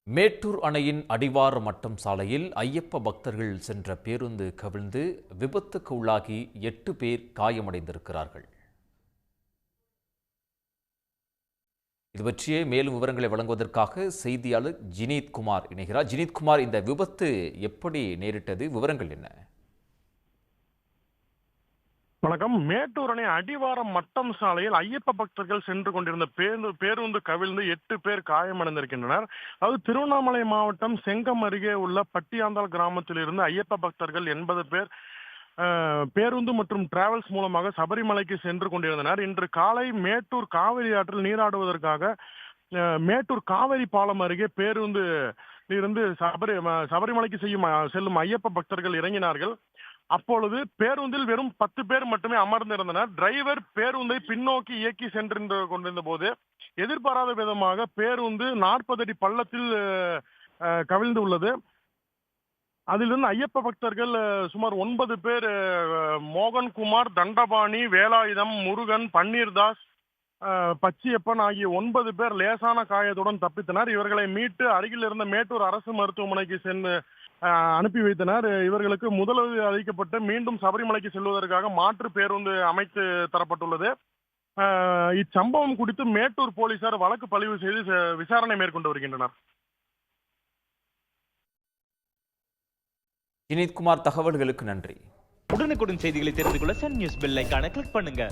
மேட்டூர் அணையின் அடிவார மட்டம் சாலையில் ஐயப்ப பக்தர்கள் சென்ற பேருந்து கவிழ்ந்து விபத்துக்கு உள்ளாகி 8 பேர் காயமடைந்திருக்கிறார்கள். இது பற்றிய மேலும் விவரங்களை வழங்குவதற்காக செய்தியாளர் ஜினீத் குமார் இணைகிறார். ஜினீத் குமார், இந்த விபத்து எப்படி நேரிட்டது? விவரங்கள் என்ன? வணக்கம். மேட்டூர் அணை அடிவாரம் மட்டம் சாலையில் ஐயப்ப பக்தர்கள் சென்று கொண்டிருந்த பேருந்து கவிழ்ந்து 8 பேர் காயமடைந்திருக்கின்றனர். அதாவது திருவண்ணாமலை மாவட்டம் செங்கம் அருகே உள்ள பட்டியாந்தாள் கிராமத்தில் இருந்து ஐயப்ப பக்தர்கள் 80 பேர் பேருந்து மற்றும் டிராவல்ஸ் மூலமாக சபரிமலைக்கு சென்று கொண்டிருந்தனர். இன்று காலை மேட்டூர் காவிரி ஆற்றில் நீராடுவதற்காக மேட்டூர் காவிரி பாலம் அருகே பேருந்து இருந்து சபரிமலைக்கு செல்லும் ஐயப்ப பக்தர்கள் இறங்கினார்கள். அப்பொழுது பேருந்தில் வெறும் 10 பேர் மட்டுமே அமர்ந்திருந்தனர். டிரைவர் பேருந்தை பின்னோக்கி இயக்கி சென்று கொண்டிருந்த போது எதிர்பாராத விதமாக பேருந்து 40 அடி பள்ளத்தில் கவிழ்ந்து உள்ளது. அதிலிருந்து ஐயப்ப பக்தர்கள் சுமார் 9 பேர், மோகன்குமார், தண்டபாணி, வேலாயுதம், முருகன், பன்னீர்தாஸ், பச்சியப்பன் ஆகிய 9 பேர் லேசான காயத்துடன் தப்பித்தனர். இவர்களை மீட்டு அருகில் இருந்த மேட்டூர் அரசு மருத்துவமனைக்கு சென்று அனுப்பி வைத்தனர். இவர்களுக்கு முதலுதவி அளிக்கப்பட்டு மீண்டும் சபரிமலைக்கு செல்வதற்காக மாற்று பேருந்து அமைத்து தரப்பட்டுள்ளது. இச்சம்பவம் குறித்து மேட்டூர் போலீசார் வழக்கு பதிவு செய்து விசாரணை மேற்கொண்டு வருகின்றனர். ஜினீத் குமார், தகவல்களுக்கு நன்றி. உடனுக்குடன் செய்திகளை தெரிந்து கொள்ள சன் நியூஸ் பெல் ஐகானை கிளிக் பண்ணுங்க.